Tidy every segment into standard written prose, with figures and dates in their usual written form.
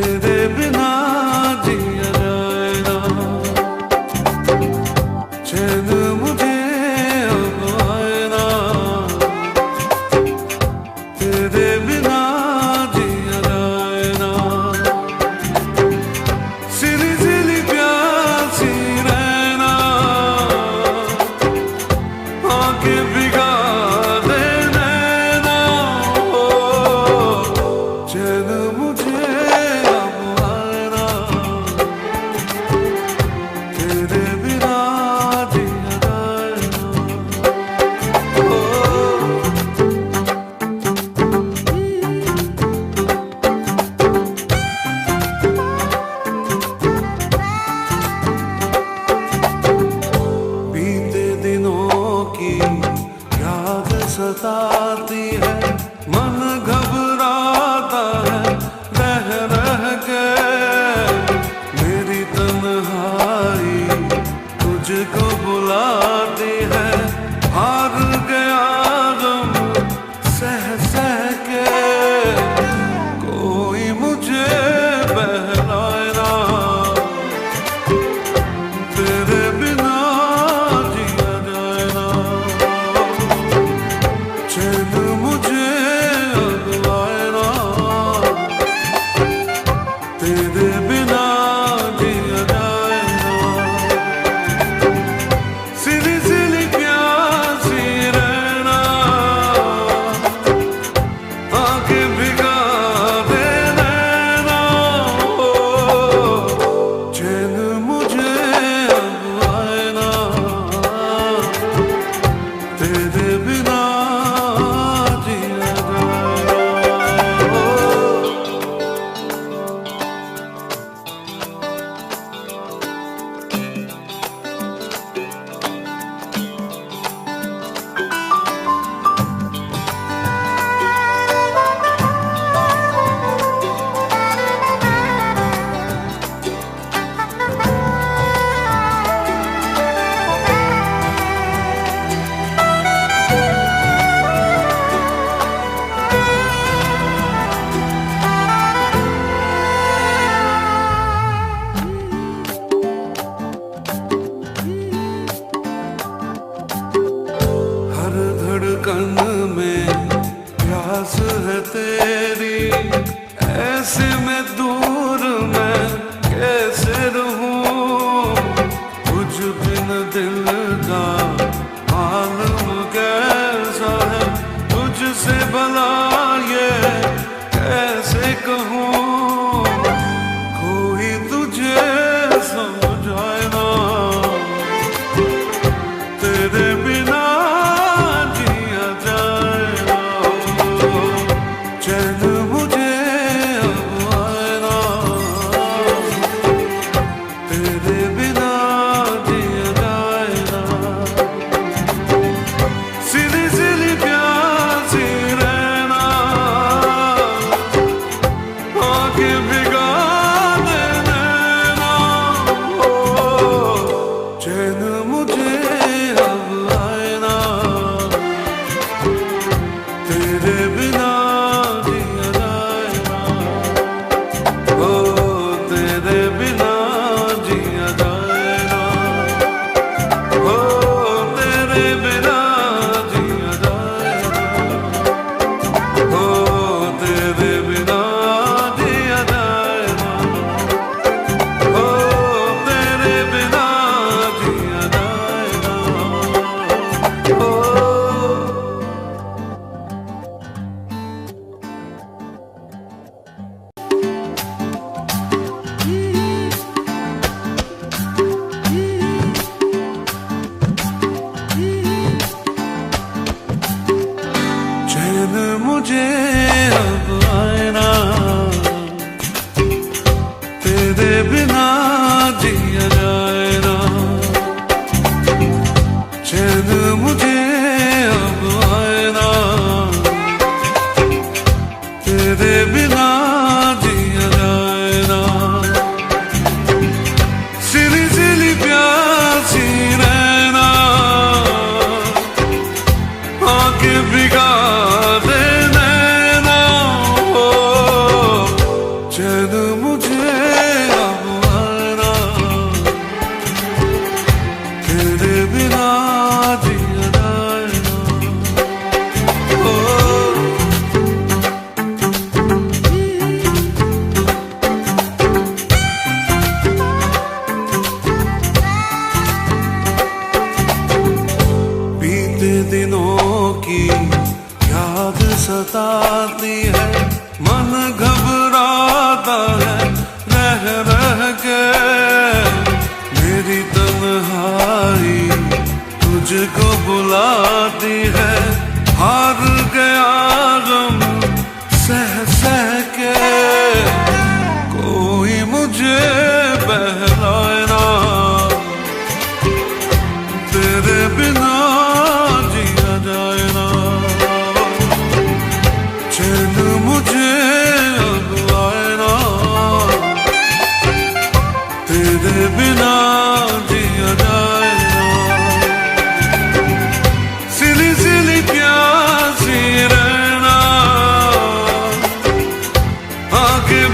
तेरे बिना जिया जाए ना, चैन मुझे अब आए ना, तेरे बिना जिया जाए ना। सिली सिली प्यासी रहना, आंखें भिगा दे नैना, ओ चैन मुझे अब आए ना, तेरे बिना जिया जाए ना, ओ। बीते दिनों की याद सताती है, मन घबराता है रह रह के, मेरी तन्हाई तुझको बुलाती है, हार गया गम सह सह के, कोई मुझे बहलाए ना, तेरे बिना जिया जाए ना, चैन मुझे अब आए ना, तेरे बिना जिया जाए ना। सिली सिली प्यासी रहना, आंखें भिगा दे नैना, ओ चैन मुझे अब आए ना, तेरे बिना जिया जाए ना, ओ। हर धड़कन में प्यास है तेरी, ऐसे में दूर मैं कैसे रहूं, तुझ बिन दिल का आलम कैसा है, तुझसे भला ये कैसे कहूं, कोई तुझे समझाए ना, तेरे बिना जिया जाए ना, चैन मुझे अब आए ना, तेरे बिना जिया जाए ना। सिली सिली प्यासी रहना, आंखें भिगा दे नैना, ओ चैन मुझे अब आए ना, तेरे बिना जिया जाए ना, ओ तेरे बिना जिया जाए ना, ओ तेरे बिना जिया जाए ना, ओ तेरे बिना जिया जाए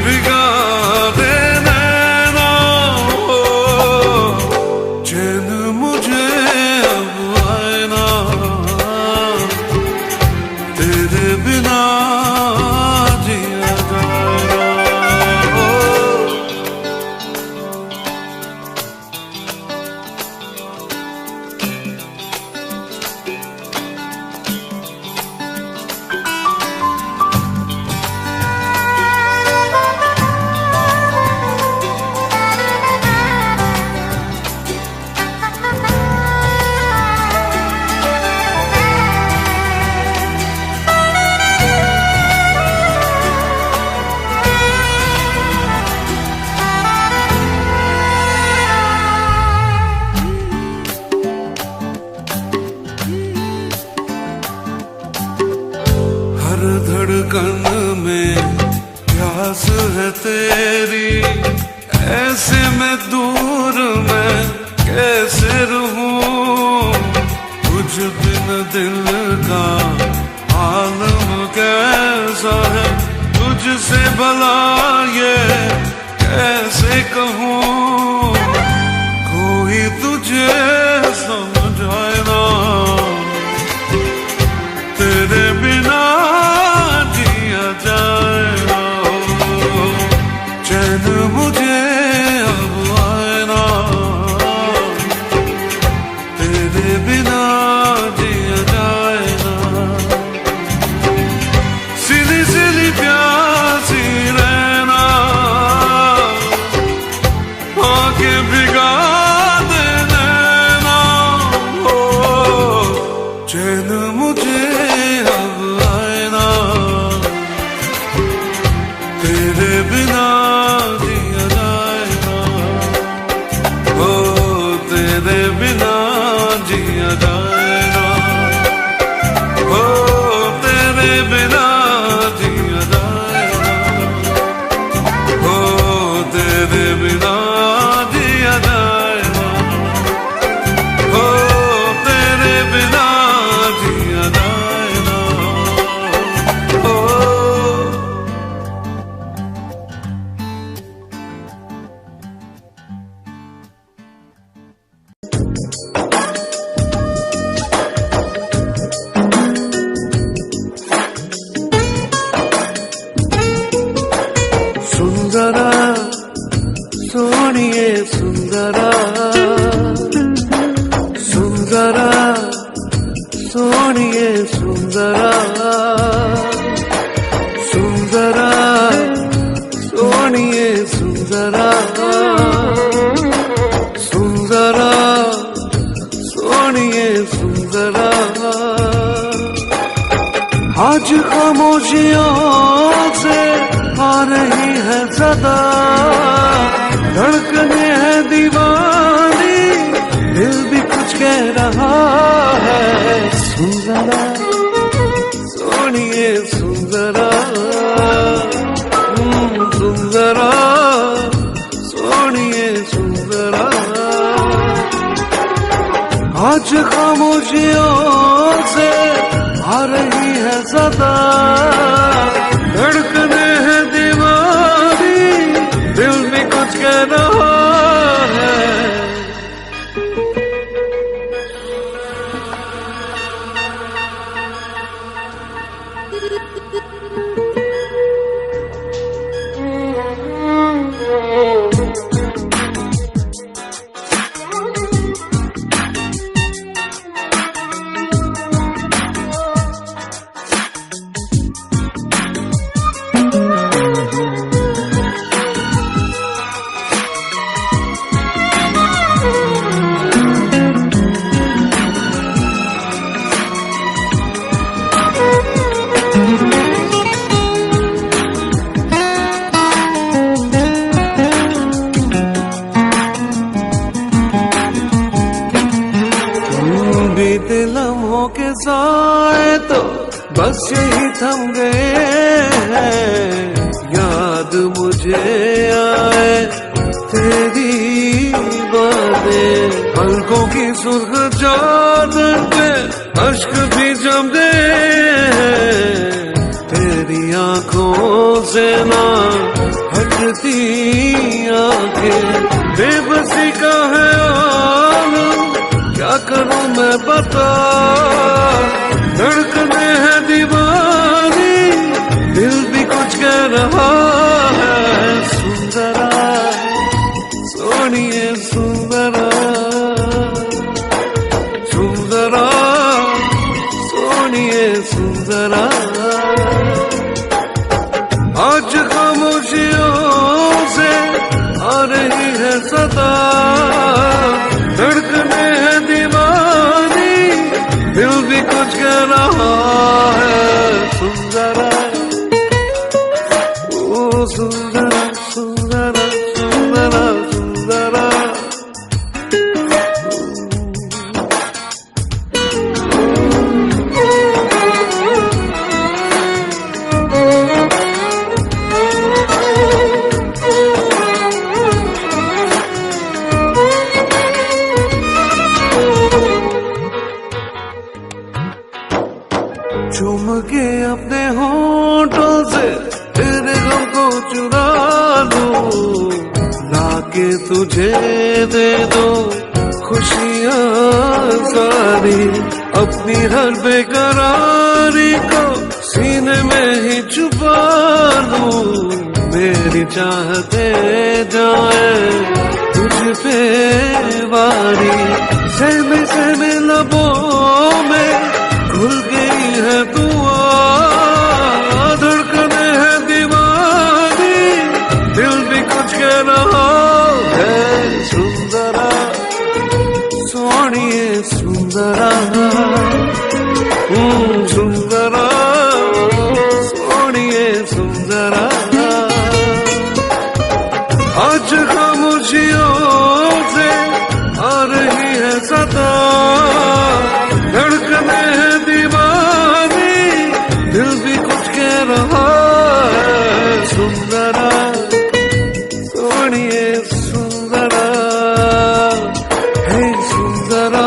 भिगा दे नैना, चैन मुझे अब आए ना, तेरे बिना जिया जाए ना। हर धड़कन में प्यास है तेरी, ऐसे में दूर मैं कैसे रहूं, तुझ बिन दिल का आलम कैसा है, तुझसे भला ये कैसे कहूं, कोई तुझे समझाए ना, तेरे बिना जिया जाए ना। चैन मुझे अब आए ना, तेरे बिना जिया जाए ना। सिली सिली प्यासी रहना, आके भिगा दे नैना, चैन मुझे अब आए ना, तेरे बिना जिया जाए ना, ओ तेरे बिना जिया जाए ना, ओ तेरे बिना जिया जाए ना, ओ तेरे बिना जिया जाए ना, ओ तेरे बिना जिया जाए ना, ओ। सुंदरा सोनिए सुंदरा, सुंदरा सोनिए सुंदरा, सुंदरा सोनिए सुंदरा, सुंदरा सोनिए सुंदरा। आज खामोशियों से आ रही है सदा, धड़कने है दीवानी, दिल भी कुछ कह रहा है। सुंदरा सोनिए सुंदरा, सुंदरा सोनिए सुंदरा। आज खामोशियों से आ रही है सदा, धड़कने है दीवानी, दिल भी कुछ कह रहा है। बीते लम्हों के साए तो बस यही थम गए हैं, याद मुझे आए तेरी बातें, पलकों की सुर्ख चादर पे अश्क भी जम गए हैं, तेरी आंखों से ना हट का है आलम, क्या करूं मैं बता। धड़कने हैं दीवानी, दिल भी कुछ कह रहा है। सुंदरा सोनिए सुंदरा, सुंदरा सोनिए सुंदरा। आज खामोशियों से आ रही है सदा, धड़कने हैं दीवानी, दिल भी कुछ कह रहा है। सुंदरा ओ सुंदरा सुंदरा सुंदरा सुंदरा। चूम के अपने होठों से तेरे गम को चुरा लूं, लाके तुझे दे दो खुशियां सारी। अपनी हर बेकरारी को सीने में ही छुपा लूं, मेरी चाहते जाए तुझ पे वारी। सहमे सहमे लबों में घुल गई है दुआ, धड़कने है दीवानी, दिल भी कुछ कह रहा है। सुंदरा सोनिए सुंदरा, सुंदरा सोनिए सुंदरा। आज खामोशियों से आ रही है सदा, धड़कने हैं दीवानी, दिल भी कुछ कह रहा है। सुंदरा सोनिए सुंदरा, हे सुंदरा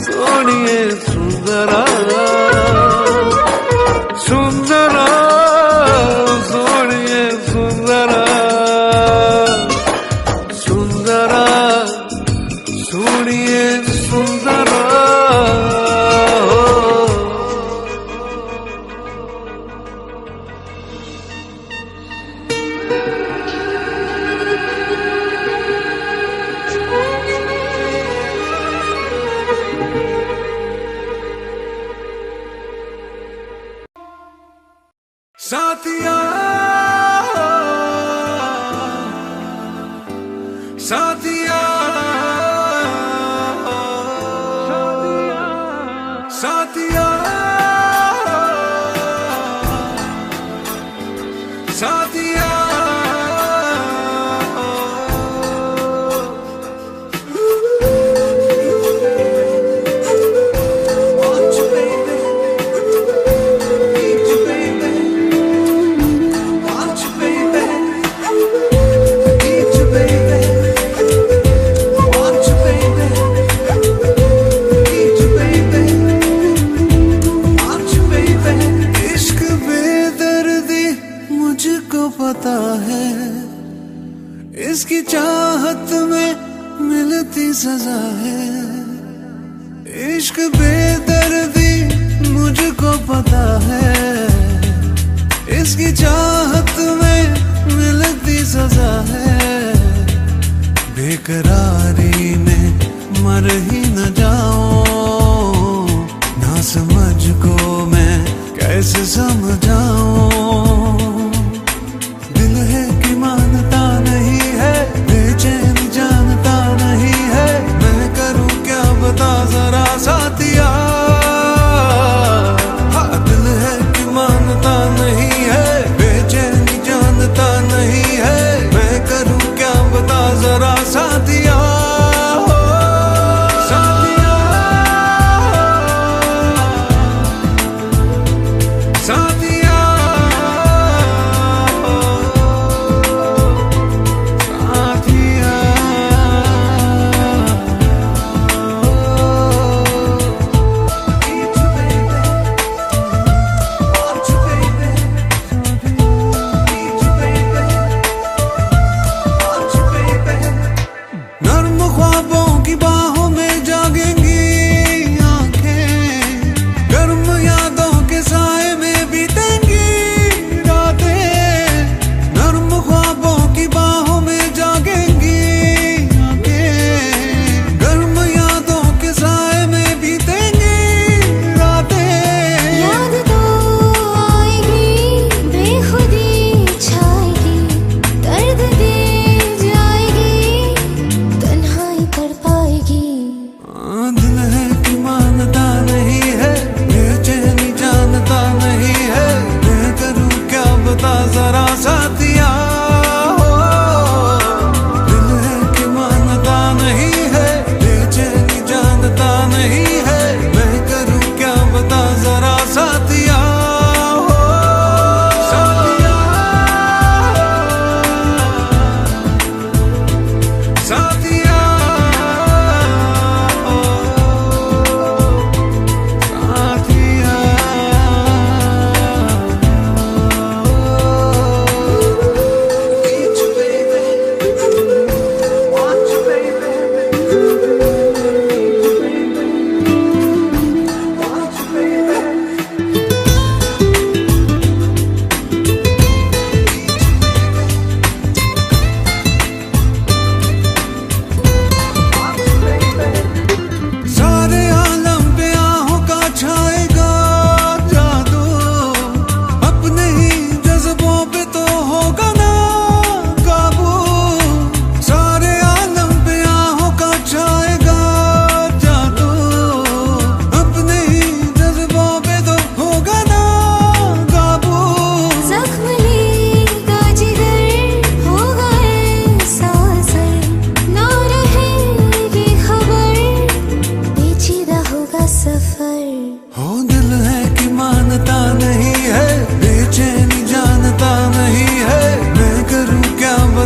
सोनिए सुंदरा। सुंदरा सोनिए सुंदरा, सुंदरा सोनिए सुंदरा। साथिया साथिया साथिया साथिया। पता है इसकी चाहत में मिलती सजा है। इश्क बेदर्दी मुझको पता है, इसकी चाहत में मिलती सजा है। बेकरारी में मर ही न जाऊं, ना समझ को मैं कैसे समझाऊं। दिल है कि मानता नहीं है, बेचैन जानता नहीं है, मैं करूं क्या बता जरा साथिया। हाँ, दिल है कि मानता नहीं है, बेचैन जानता नहीं है, मैं करूं क्या बता जरा साथिया।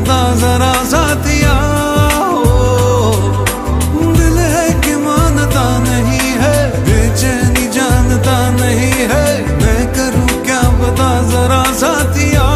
बता जरा साथिया, दिल है कि मानता नहीं है, बेचैनी जानता नहीं है, मैं करूं क्या बता जरा साथिया।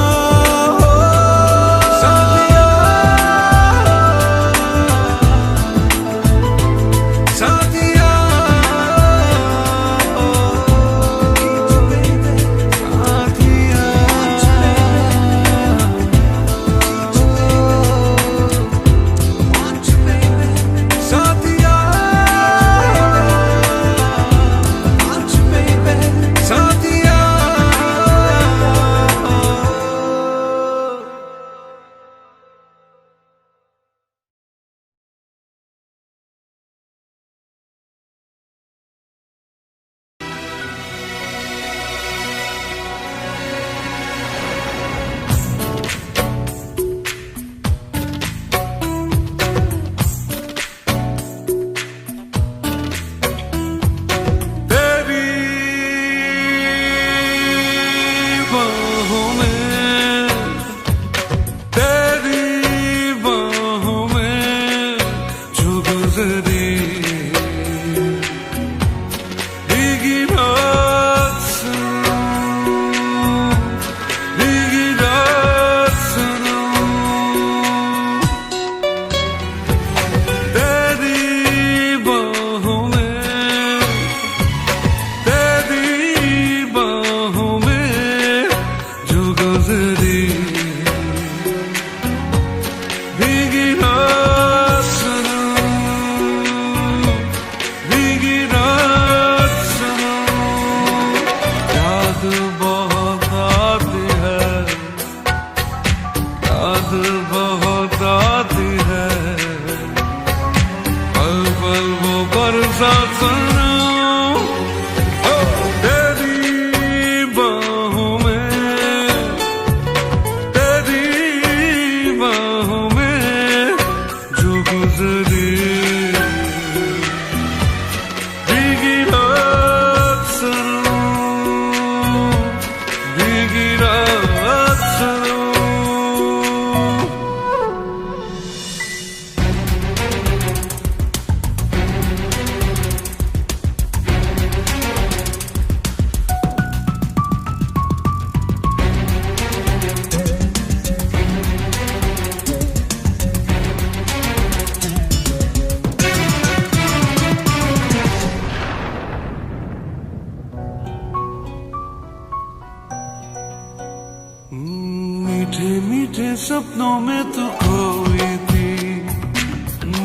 मीठे मीठे सपनों में तू खोई थी,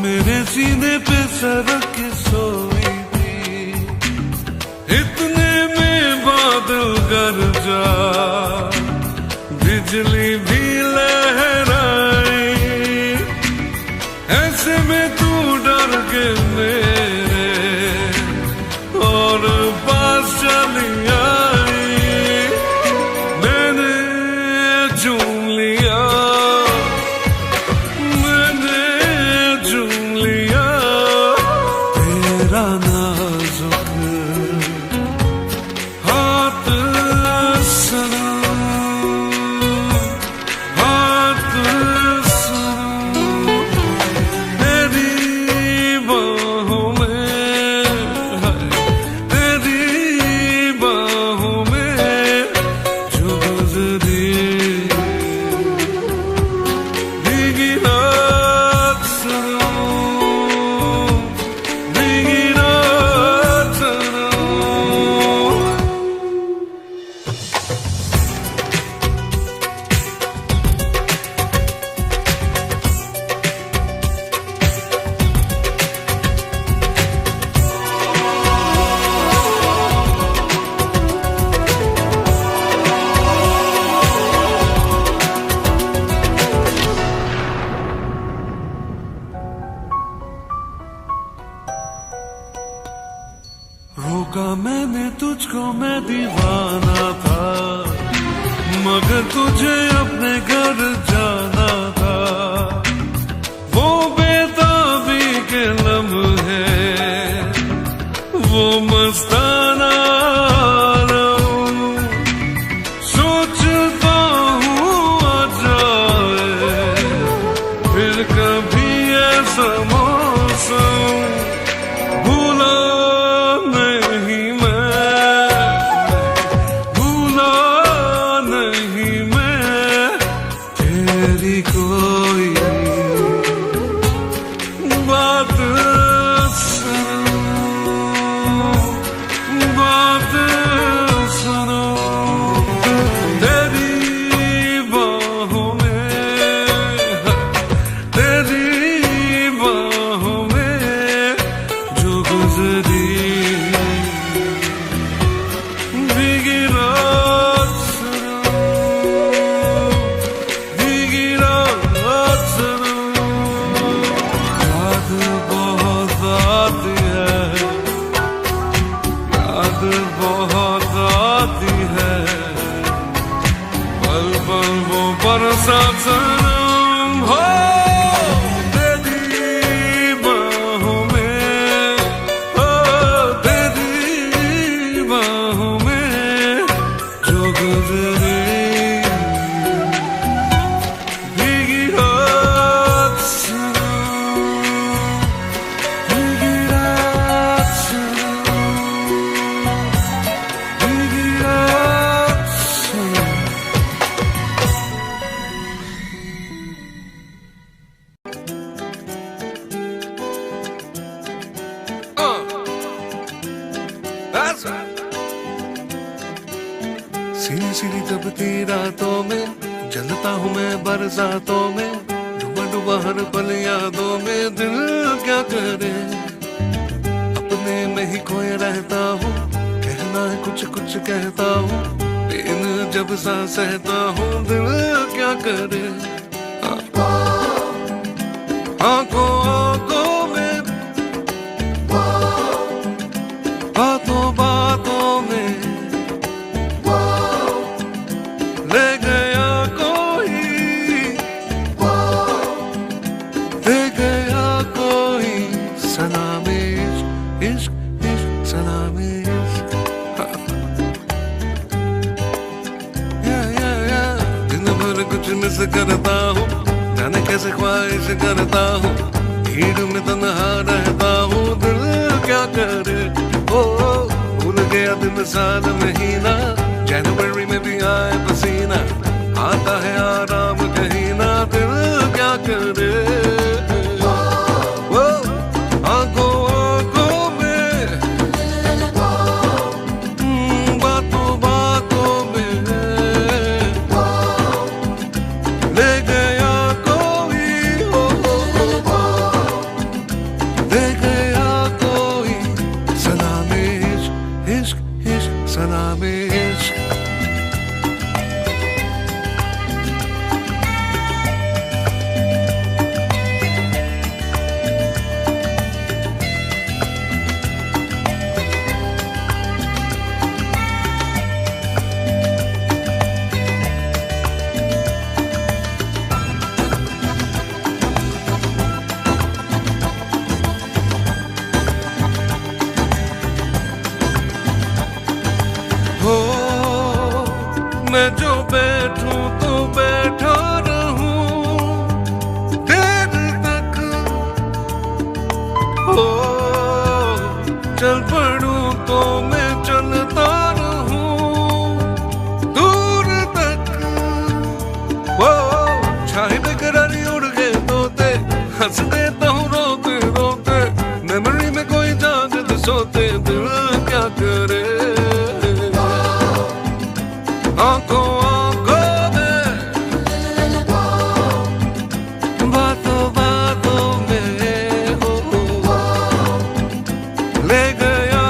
मेरे सीने पे सरक के सोई थी, इतने में बादल गरजा, बिजली भी लहराई, ऐसे में तू डर के मेरे और पास चली आई, मैंने झूम लिया, मैंने झूम लिया तेरा नाजुक हाथ सनम, हाथ सनम, तेरी बाहों में, तेरी बाहों में जो गुजरी भीगी रात सनम, भीगी रात सनम। रोका मैंने तुझको, मैं दीवाना था, मगर तुझे अपने घर जाना था, वो बेताबी के लम्हे, वो मस्ताना आलम, सोचता हूँ आ जाए फिर कभी ऐसा मौसम भूला नहीं मैं, भूला नहीं मैं तेरी कोई बात सुनो, बात सुनो। तेरी बाहों में, तेरी बाहों में जो गुजरी भीगी रात सुनो, भीगी रात सुनो। याद बहुत आती है, याद बहुत आती है, पल पल वो बरसात सनम हो। तेरी बाहों में, हो तेरी बाहों में जो गुजरे भीगी रात सुनो, भीगी रात सुनो, भीगी रात सुनो। That's right. सीधी सीधी दबती रातों में जलता हूँ मैं बरसातों में, डूबा डूबा हर पल यादों में। दिल क्या करे, अपने में ही खोए रहता हूँ, कहना है कुछ कुछ कहता हूँ, लेकिन जब सा सहता हूँ। दिल क्या करे, आंखों आंखों में, बातों बातों में ले गया कोई, ले गया कोई सलामे इश्क, इश्क इश्क सलामे इश्क। या दिन भर कुछ मिस करता हूँ, जाने कैसे ख्वाहिश करता हूँ, भीड़ में तन्हा रहता हूँ। दिल क्या करे, ओ भूल गया दिन साल महीना, जनवरी में भी आए पसीना, आता है आराम कहीं ना। दिल क्या करे, ओ आंखों आंखों में, बातों बातों में ले गया कोई, ले गया कोई सलामे इश्क, इश्क इश्क सलामे इश्क। हो मैं जो बैठूं तो बैठा रहूं देर तक, हो चल पड़ूं तो मैं चलता रहूं दूर तक। वो छाए बेकरारी उड़ गए तोते, हंस देता हूँ रोते रोते, मेमोरी में कोई जागते सोते। दिल क्या करे, आंखों आंखों में, बातों बातों में, हो ले गया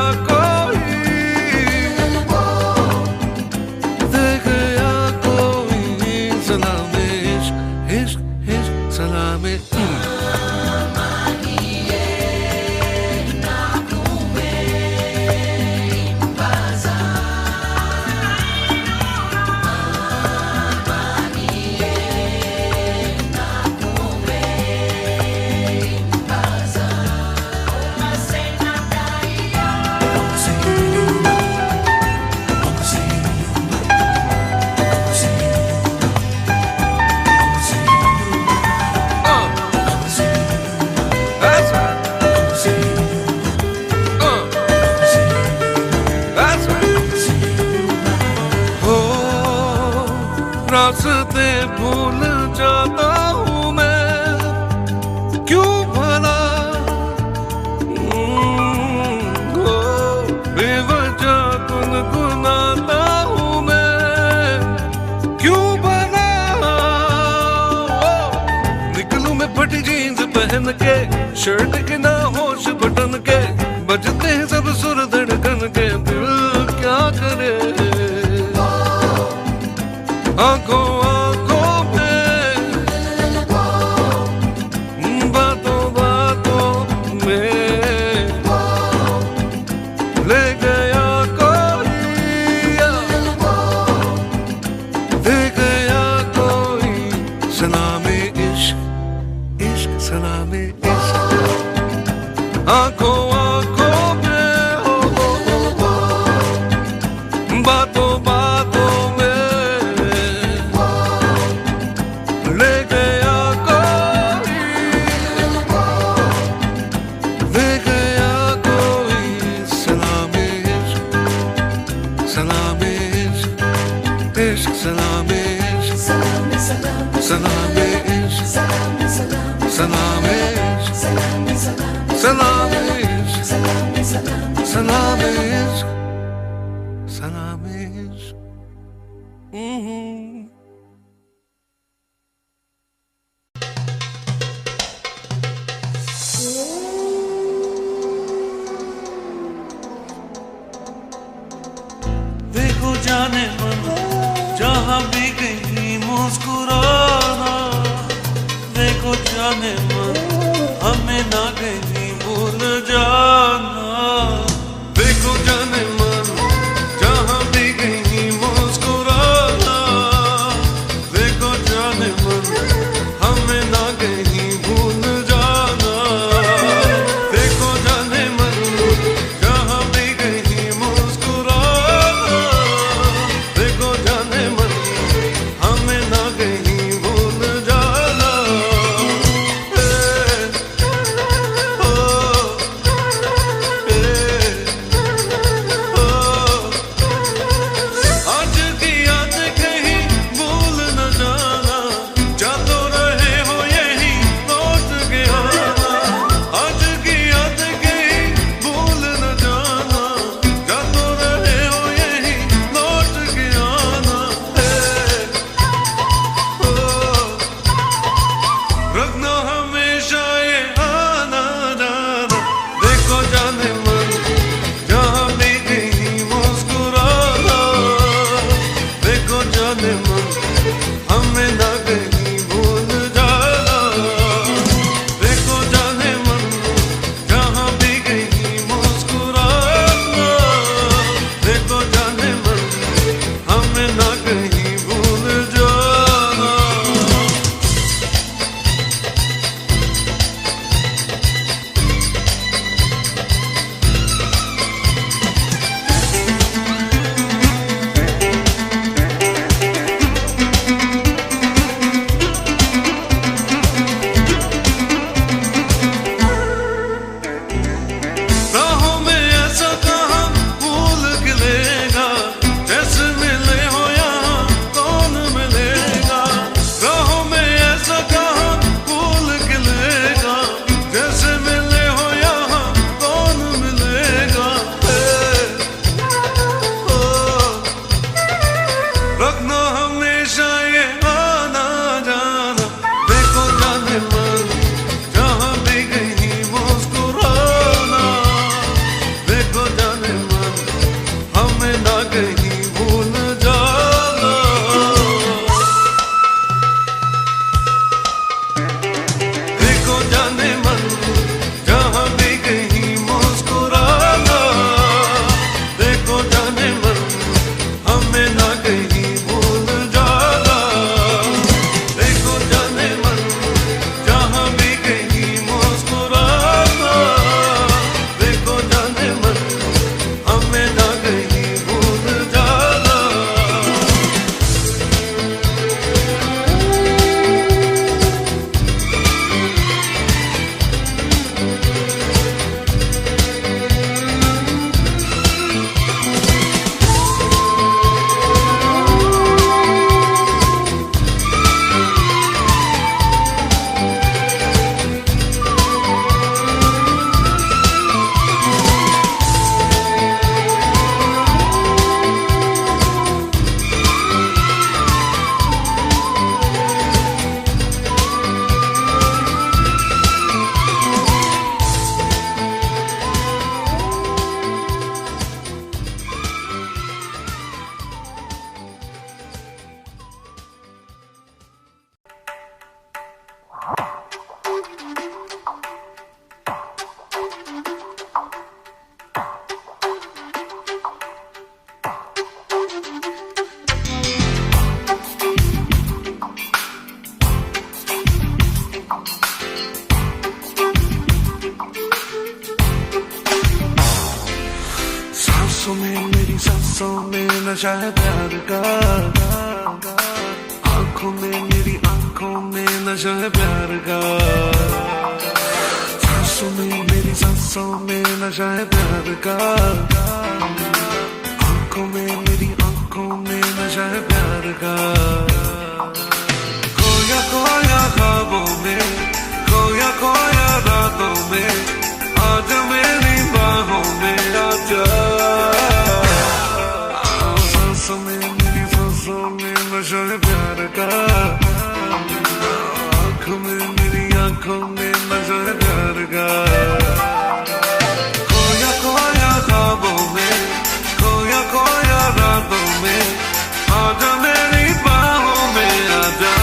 पहन के, शर्ट के ना होश बटन के, बजते हैं सब सुर धड़कन के, दिल क्या करे। आंखों आंखों में, बातों बातों में ले गया कोई, दे गया कोई सलामे इश्क, इश्क सलामे इश्क। आंखों आंखों में हो, बातों बातों में ले गया कोई, दे गया कोई सलामे इश्क, सलामे इश्क, इश्क सलामे इश्क, Salame, salame, सलामे इश्क, salame, salame, सलामे इश्क, salame, salame, सलामे इश्क, salame, salame. सलामे इश्क, सलामे इश्क। देखो जाने मन जहाँ भी कहीं मुस्कुराना, देखो जाने मन हमें ना कहीं भूल जाना। देखो जाने मन जहाँ भी कहीं मुस्कुराना, देखो जाने मन हमें ना कहीं भूल जाना। देखो जाने मन जहाँ भी कहीं मुस्कुराना, देखो जाने मन हमें ना कहीं भूल जाना। ओ, सांसों में नशा है प्यार का, आंखों में मेरी आंखों में नशा है प्यार का, सांसों में मेरी सांसों में नशा है प्यार का, आंखों में मेरी आंखों में नशा है प्यार का। खोया खोया ख्वाबों में, खोया खोया रातों में, आजा मेरी बाहों में आजा। सांसों में मेरी सांसों में नशा है प्यार का, आंखों में मेरी आंखों में नशा है प्यार का। खोया खोया ख्वाबों में, खोया खोया रातों में, आजा मेरी बाहों में आजा।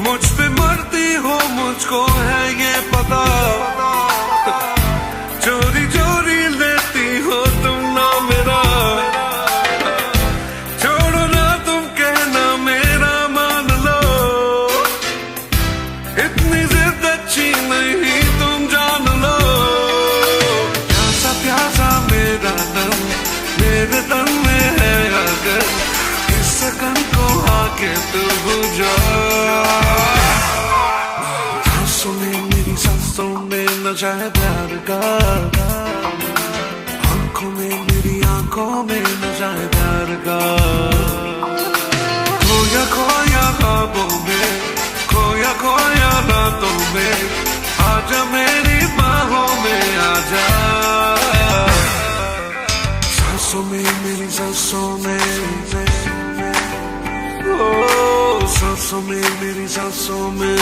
मुझ पे मरती हो मुझको है ये पता, चोरी चोरी लेती हो तुम ना मेरा, छोड़ो ना तुम कहना मेरा मान लो, इतनी जिद अच्छी नहीं तुम जान लो। प्यासा प्यासा मेरा तन मेरे तन में है, अगर इस सकन को आके तू बुझा। सांसों में मेरी सांसों में नशा है प्यार का, आंखों में मेरी आंखों में नशा है प्यार का। खोया खोया ख्वाबों में, खोया खोया रातों में, आजा मेरी बाहों में आजा। सांसों में मेरी सांसों में, ओ सांसों में मेरी सांसों में।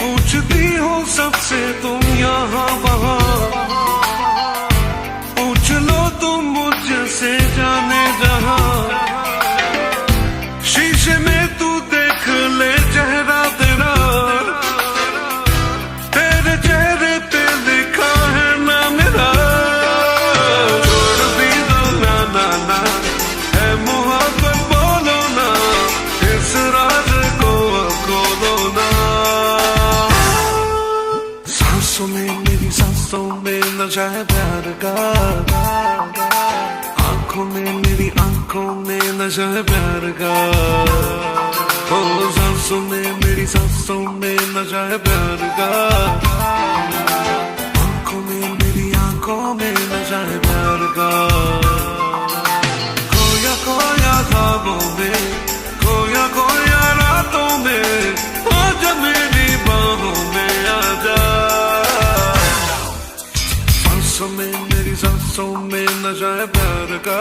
पूछती हो सबसे तुम यहाँ वहाँ, पूछ लो तुम मुझसे जाने जहाँ, शीशे में तू देख ले चेहरा तेरा, तेरे चेहरे पे लिखा है ना मेरा। छोड़ भी दो ना ना ना, है मोहब्बत बोलो ना, इस राज को खोलो ना। सांसों में मेरी सांसों में नशा है प्यार का, आंखों में मेरी आंखों में नशा है प्यार का। ओ सांसों में मेरी सांसों में नशा है प्यार का, आंखों में मेरी आंखों में नशा है प्यार का। खोया खोया ख्वाबों में, खोया खोया रातों में, आजा मेरी बाहों में आजा। सांसों में मेरी सांसों में नशा है प्यार का,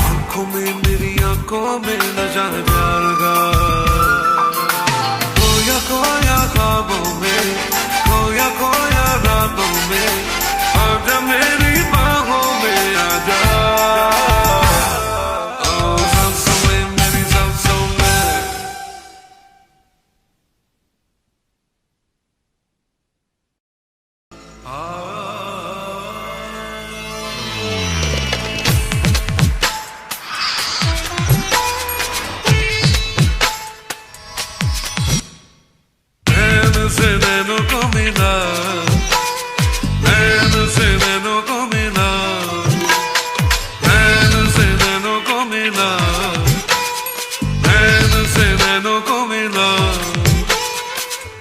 आंखों में मेरी आंखों में नशा है प्यार का। खोया खोया ख्वाबों में, खोया खोया रातों में, आजा मेरी बाहों में आजा। ओ सांसों में मेरी सांसों में। नैन से नैनों को मिला, नैन से नैनों को मिला, नैन से नैनों को मिला, नैन से नैनों को मिला।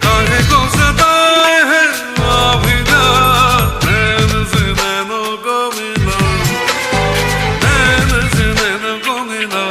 काहे को सताए है अभी जा, नैन से नैनों को मिला, नैन से नैनों को मिला।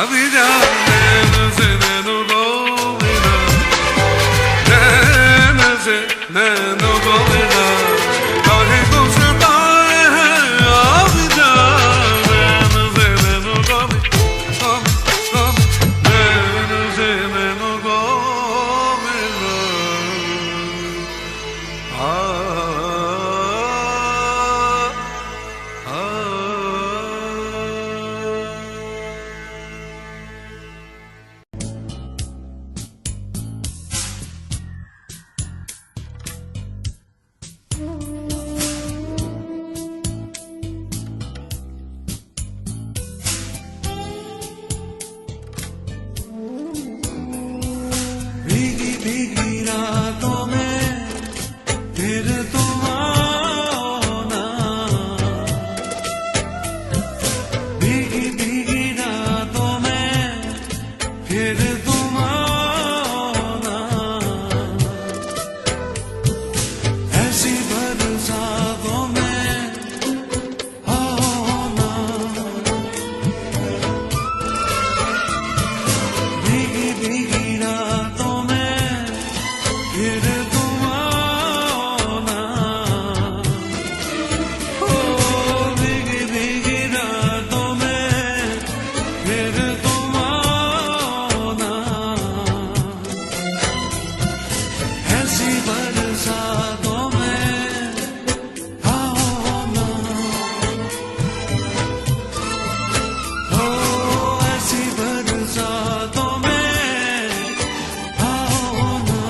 अभी जाने से नैनो को मिला, नैन से नैनो को मिला, काहे को सताए हैं अभी जाने से नैनो को मिला, नैन से नैनो को मिला। भीगी भीगी रातों में फिर तुम आना, भीगी भीगी रातों में फिर तुम आना, ऐसी बरसातों में आना, भीगी भीगी रातों में फिर तुम आना, ओ भीगी भीगी रातों में फिर तुम आना, ऐसी बरसातों में आना, ओ ऐसी बरसातों में आना।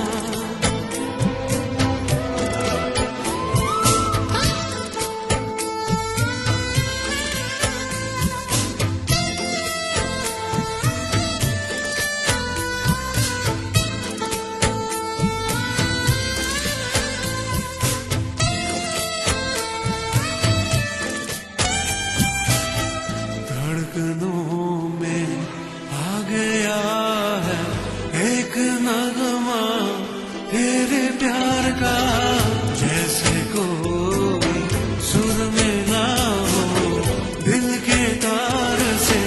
धड़कनों में आ गया है एक नगमा तेरे प्यार का, जैसे कोई सुर मिला हो दिल के तार से,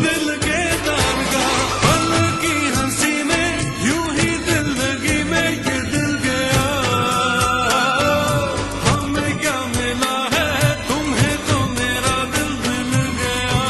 दिल के तार का, पल की हंसी में यूं ही जिंदगी में ये दिल गया, हमें क्या मिला है तुम्हें तो मेरा दिल मिल गया।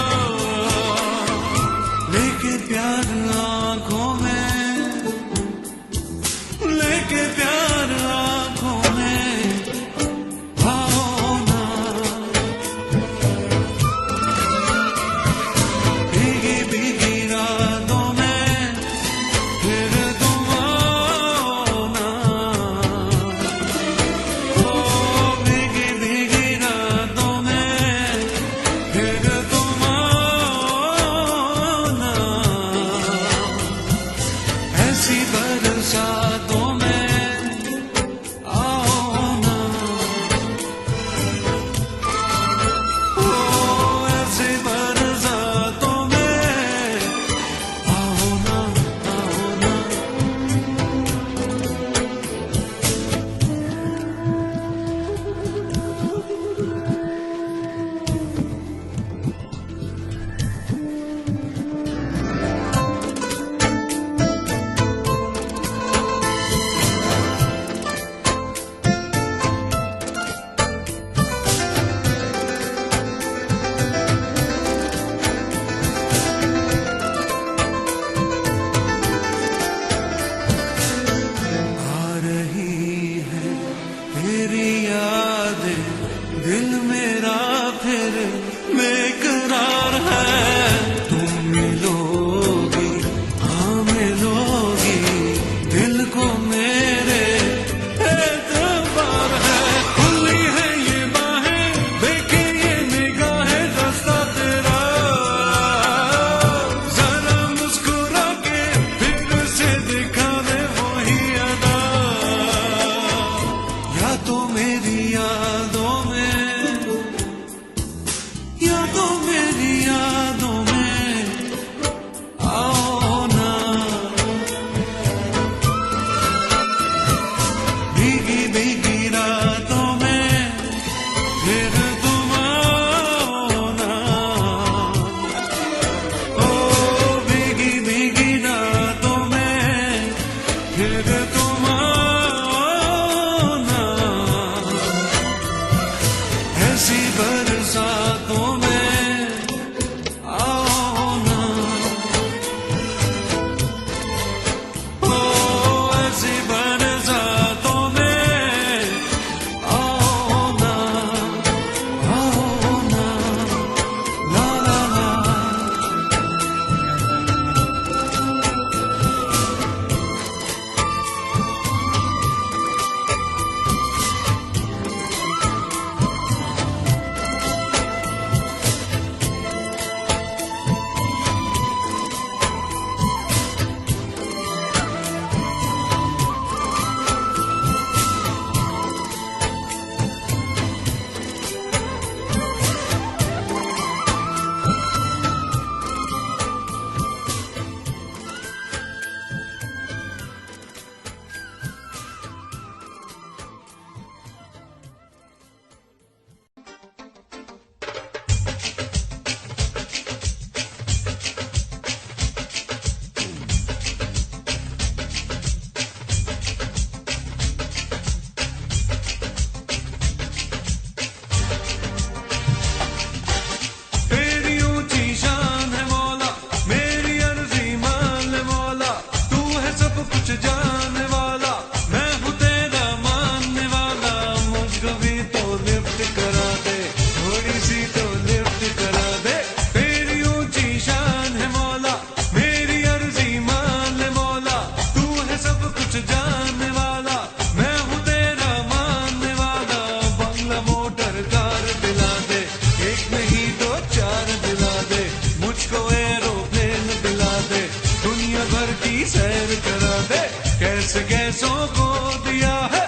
कैसों को दिया है,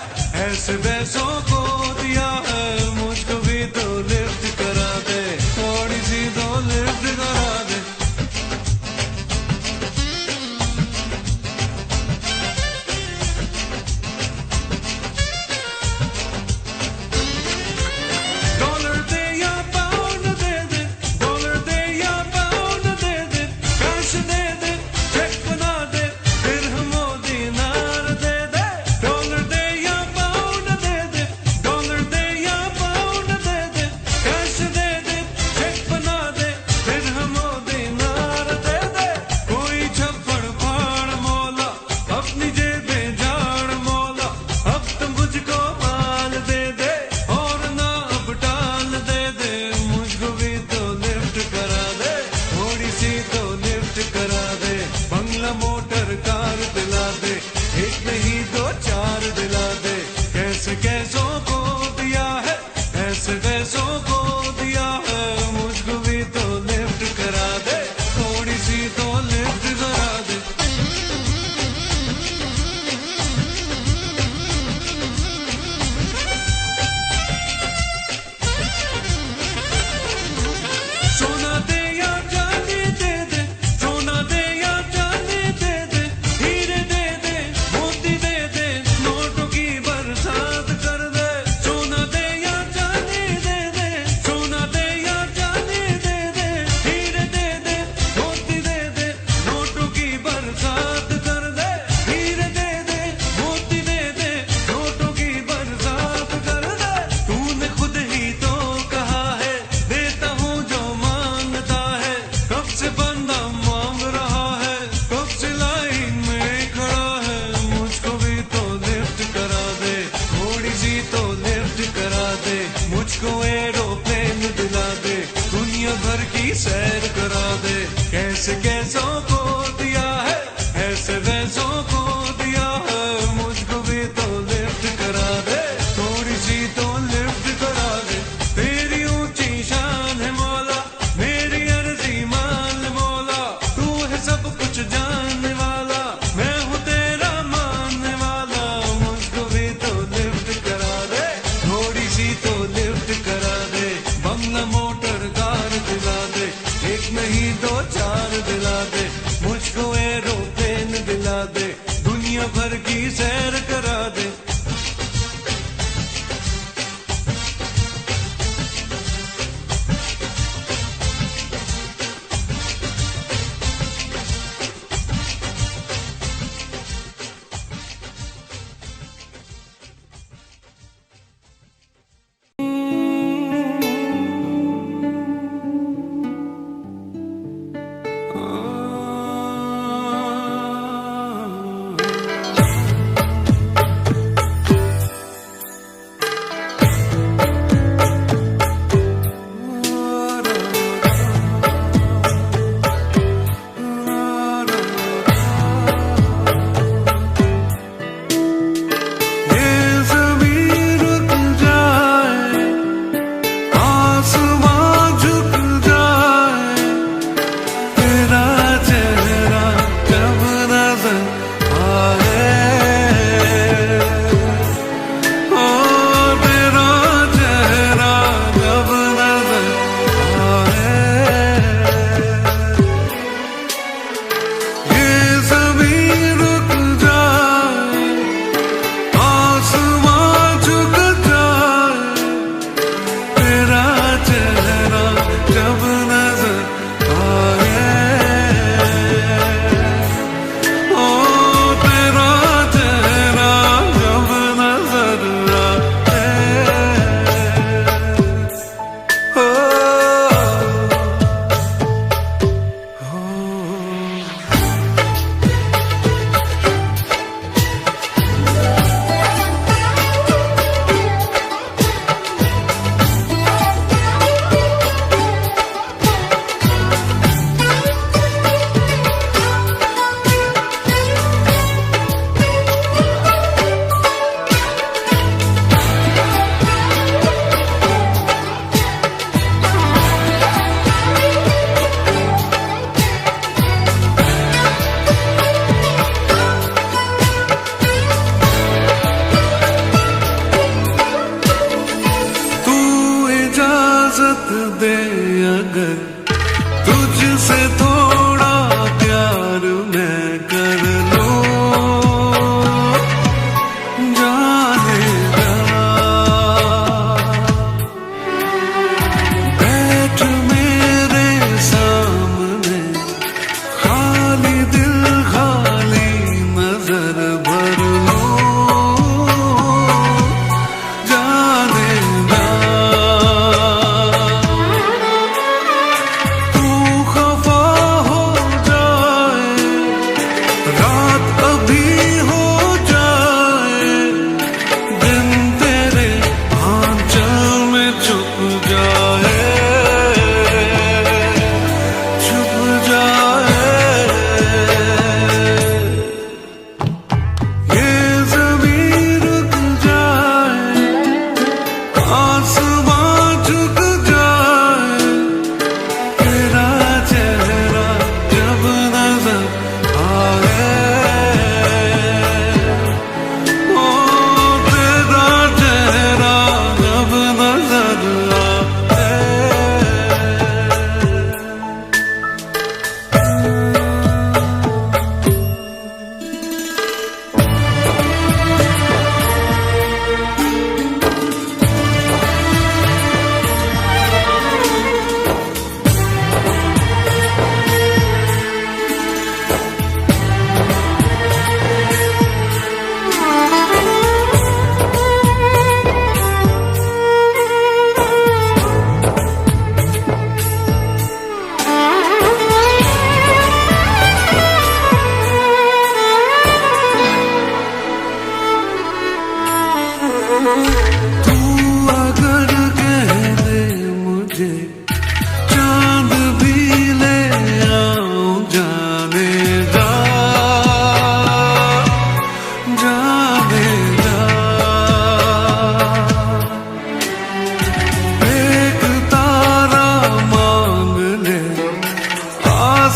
ऐसे वैसों को दिया है, मुझको भी तो लिफ्ट करा दे, थोड़ी सी तो लिफ्ट करा दे। डॉलर दे या पाउंड दे दे, डॉलर दे या पाउंड दे दे, कैश दे दे, चेक बना दे, दिरहमो दीनार दे दे। डॉलर दे या पाउंड दे दे, डॉलर दे या पाउंड दे दे, कैश दे दे, चेक बना दे, दिरहमो दीनार दे दे। कोई छप्पड़ फाड़ मौला, अपनी जेबें झाड़ मौला, अब तो मुझको माल दे दे, और ना अब टाल दे दे, मुझको भी तो लिफ्ट करा दे, थोड़ी सी तो लिफ्ट करा दे। बंगला मोटर कार दिला दे, एक नहीं दो चार दिला दे। कैसे कैसों को दिया है, ऐसे वैसों को दिया है, मुझको भी तो लिफ्ट करा दे, थोड़ी सी तो लिफ्ट करा दे। सोना दे या चांदी दे दे, सोना दे या चांदी दे दे, हीरे दे दे, मोती दे दे, नोटों की बरसात कर दे। सोना दे या चांदी दे दे, सोना दे या चांदी दे दे, हीरे दे दे, मोती दे दे, नोटों की बरसात कर दे। हीरे दे दे, मोती दे दे, नोटों की बरसात कर दे। तूने खुद ही तो कहा है, देता हूँ जो मांगता है, कब से बंदा मांग रहा है, कब से लाइन में खड़ा है, मुझको भी तो लिफ्ट करा दे, थोड़ी सी तो लिफ्ट करा दे। मुझको एरोप्लेन दिला दे, दुनिया भर की सैर करा दे। कैसे कैसों को दिया है, ऐसे वैसों को दिया है, मुझको भी तो लिफ्ट करा दे, थोड़ी सी तो लिफ्ट करा दे। तेरी ऊंची शान है मौला, मेरी अर्जी मान मौला, तू है सब कुछ जानने वाला, मैं हूँ तेरा मानने वाला, मुझको भी तो लिफ्ट करा दे, थोड़ी सी तो लिफ्ट करा दे। बंगला मोटर कार दिला दे, एक नहीं दो चार दिला दे, मुझको एरोप्लेन दिला दे, दुनिया भर की सैर करा दे।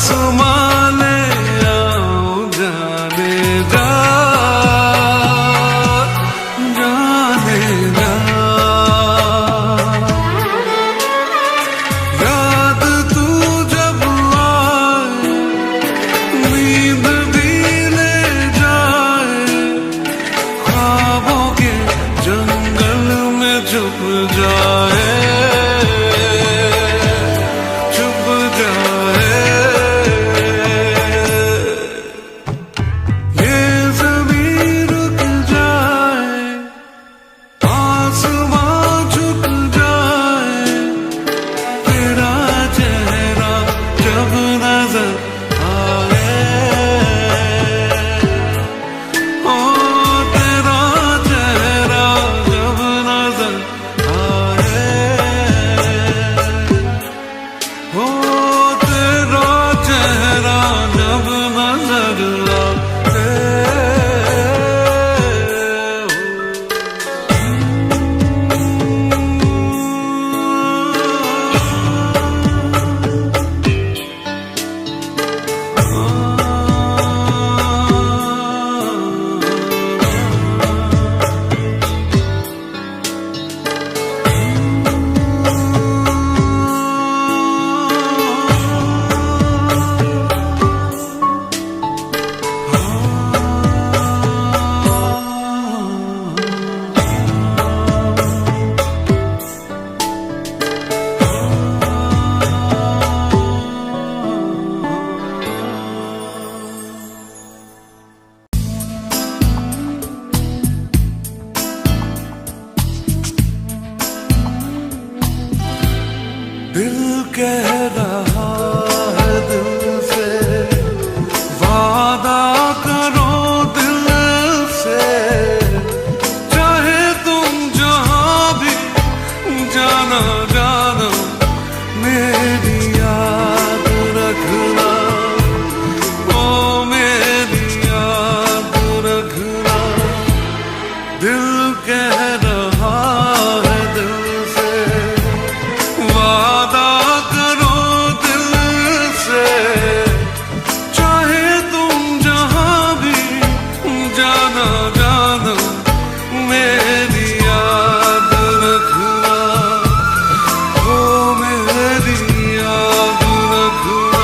आसमां ले आओ जाने जा, जाने जा। याद तू जब आए नींद भी ले जाए, ख्वाबों के जंगल में छुप जाए, छुप जाए। ये ज़मीं रुक जाए, आसमां झुक जाए, तेरा चेहरा जब नजर आए, ओ तेरा चेहरा जब नजर आए, ओ तेरा चेहरा जब नजर आए। दिल कह रहा है दिल से, वादा करो दिल से, चाहे तुम जहां भी जाना जाना, मेरी याद रखना, ओ मेरी याद रखना। दिल कह रहा है दिल से, वादा करो दिल से, चाहे तुम जहां भी जाना जाना, मेरी याद रखना, ओ मेरी याद रखना।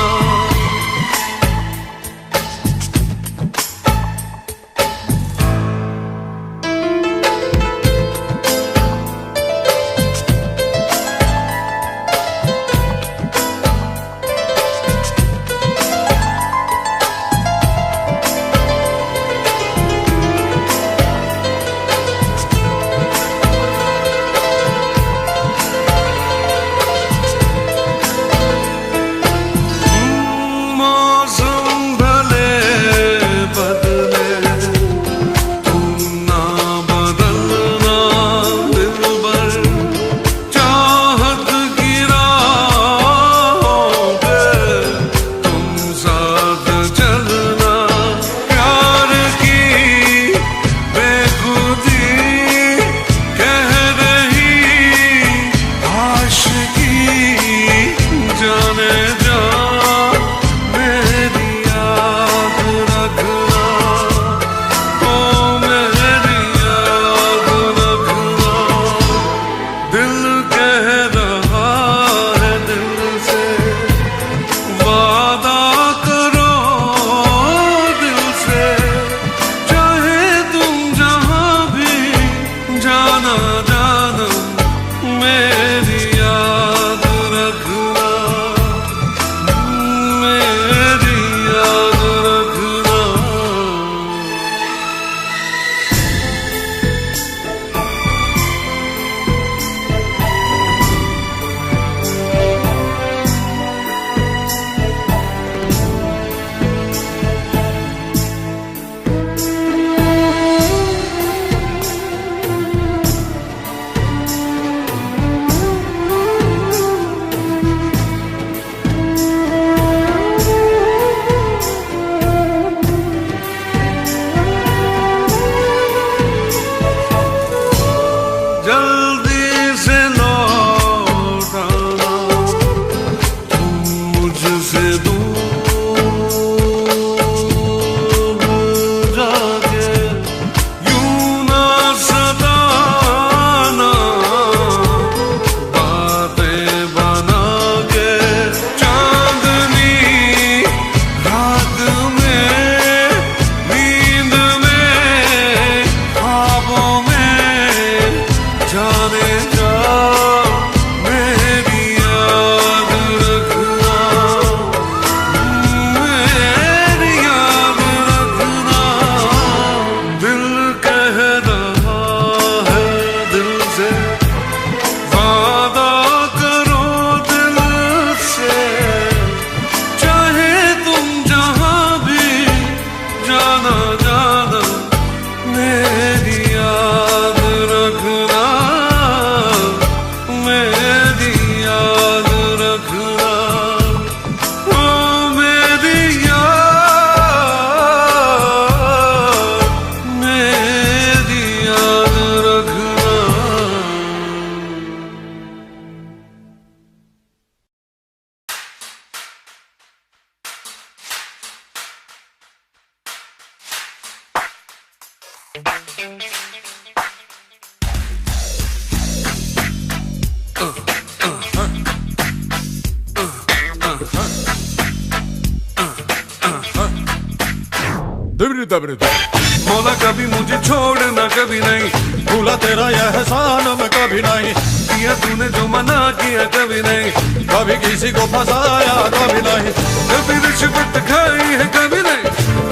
मौला कभी मुझे छोड़ना कभी नहीं, भूला तेरा यह एहसान मैं कभी नहीं, किया तूने जो मना किया कभी नहीं, कभी किसी को फंसाया कभी नहीं, कभी रिश्वत खाई है कभी नहीं,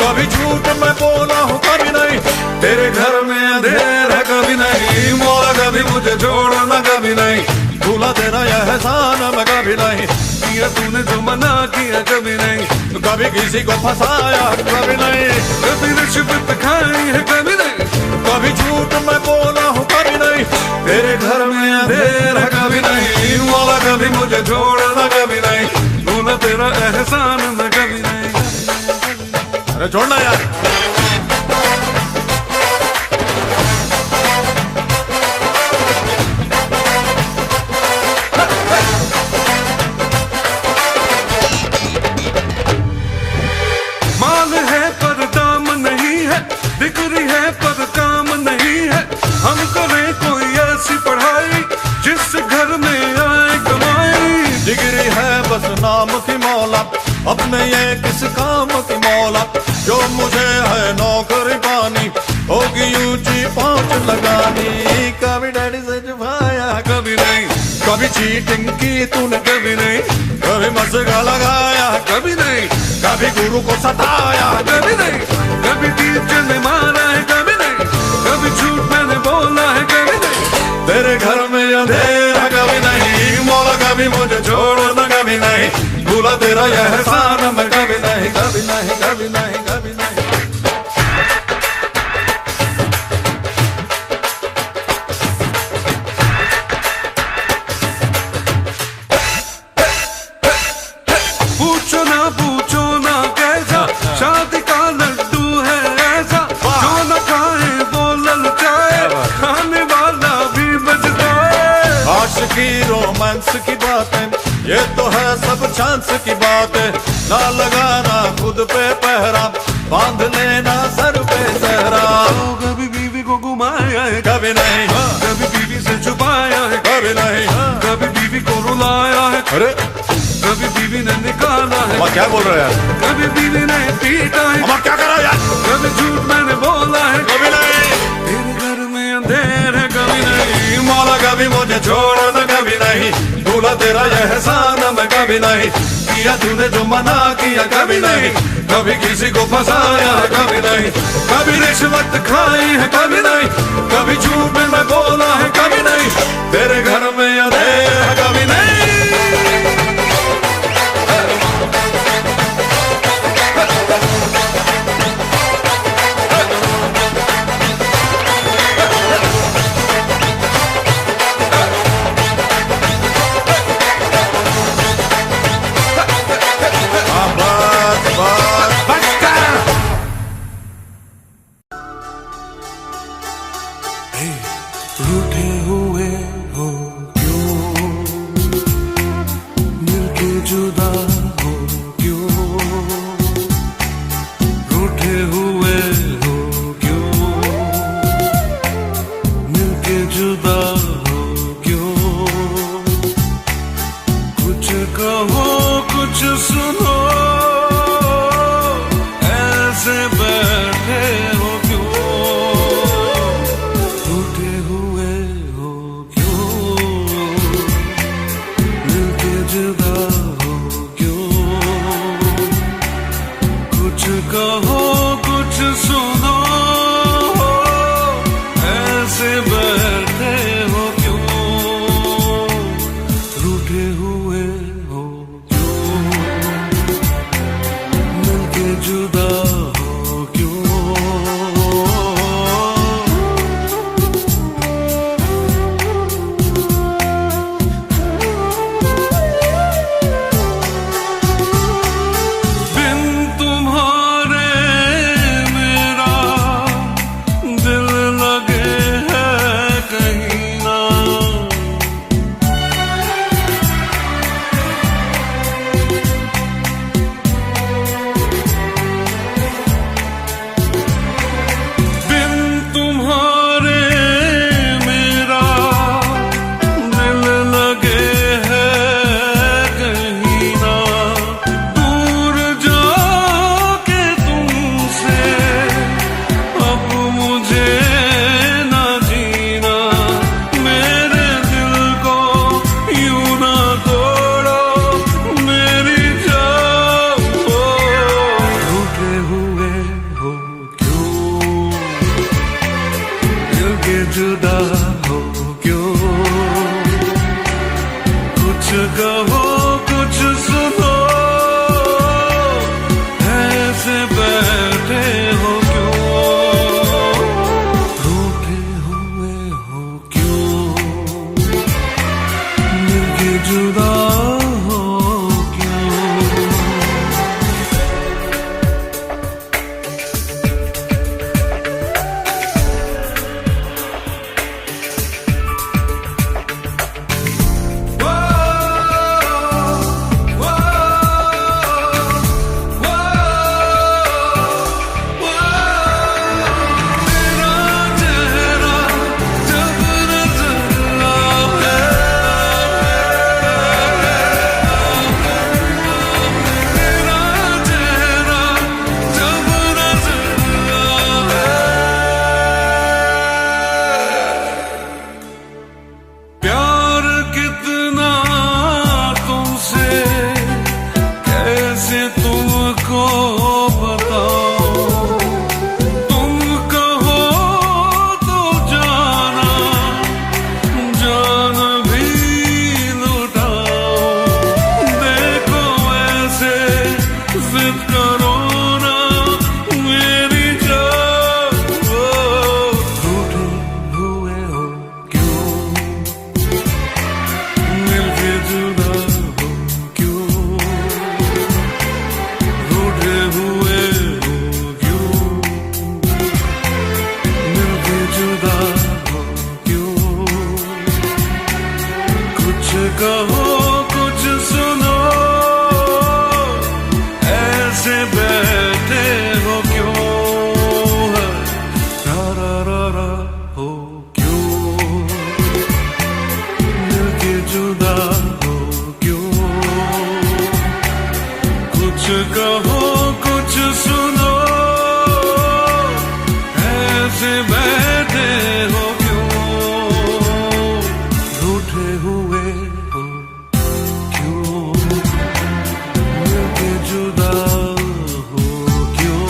कभी झूठ मैं बोला हूँ कभी नहीं, तेरे घर में अंधेरा कभी नहीं, मौला कभी मुझे छोड़ना कभी नहीं, भूला तेरा यह एहसान मैं कभी नहीं, किया तूने जो मना किया कभी नहीं, कभी किसी को फंसाया कभी नहीं, कभी रिश्वत खाई है कभी नहीं, कभी झूठ मैं बोला हूँ कभी नहीं, तेरे घर में अंधेरा कभी नहीं, मौला कभी मुझे छोड़ना कभी नहीं, भूला तेरा एहसान मैं कभी नहीं। अरे छोड़ना यार। माल है पर दाम नहीं है, डिग्री है पर काम नहीं है, हम करें कोई ऐसी पढ़ाई जिस घर में आए कमाई, डिग्री है बस नाम की मौला, अपने ये किस काम की मौला, जो मुझे है नौकरी पानी, होगी ऊंची पहुंच लगानी, कभी डैडी से छुपाया कभी नहीं, कभी चीटिंग की तूने कभी नहीं, कभी मस्का लगाया कभी नहीं, कभी गुरु को सताया कभी नहीं, कभी टीचर ने मारा है कभी नहीं, कभी झूठ मैंने बोला है कभी नहीं, तेरे घर में अंधेरा कभी नहीं, मौला कभी मुझे छोड़ना कभी नहीं, भूला तेरा यह एहसान मैं कभी नहीं, कभी नहीं, कभी नहीं, कभी नहीं। पूछो ना कैसा शादी का लड्डू है ऐसा, जो न खाए वो ललचाए, खाने वाला भी बचता है। आशिकी रोमांस की बातें ये तो है सब चांस की बातें, ना लगाना खुद पे पहरा, बांध लेना सर पे सहरा, कभी बीवी को घुमाया है कभी नहीं, कभी बीवी से छुपाया है कभी नहीं, कभी बीवी को रुलाया है, अरे कभी बीवी ने निकाला है, अम्मा क्या बोल रहे हैं यार, कभी बीवी ने पीटा है, अम्मा क्या करा यार, कभी झूठ मैंने बोला है कभी नहीं, तेरे घर में अंधेर है कभी नहीं, मौला कभी मुझे छोड़ना कभी नहीं, भूला तेरा यह एहसान मैं कभी नहीं, किया तूने जो मना किया कभी नहीं, कभी किसी को फंसाया कभी नहीं, कभी रिश्वत खाई है कभी नहीं, कभी झूठ मैं बोला है कभी नहीं, तेरे घर में अंधेरा है कभी नहीं। रूठे हुए हो क्यों, मिलके जुदा हो क्यों, रूठे हुए हो क्यों, मिलके जुदा हो क्यों, कुछ कहो कुछ सुनो, ऐसे बैठे हो क्यों, रूठे हुए हो क्यों, मिलके जुदा हो क्यों, कुछ कहो कुछ सुनो, ऐसे बैठे हो क्यों, रूठे हुए हो क्यों, मिलके जुदा हो क्यों। बिन तुम्हारे किसको बताऊं, तुम कहो तो जाना, जान भी लुटाऊं। देखो ऐसे जिद करो ना मेरी जान, रूठे हुए हो क्यों, मिलके जुदा हो क्यों, रूठे हुए हो क्यों, मिलके जुदा हो क्यों। कुछ कहो कुछ सुनो, ऐसे बैठे हो क्यों, रा रा रा रा हो क्यों, मिलके जुदा हो क्यों। कुछ कहो कुछ सुनो, ऐसे बैठे हो क्यों, रूठे हुए हो क्यों, मिलके जुदा हो क्यों।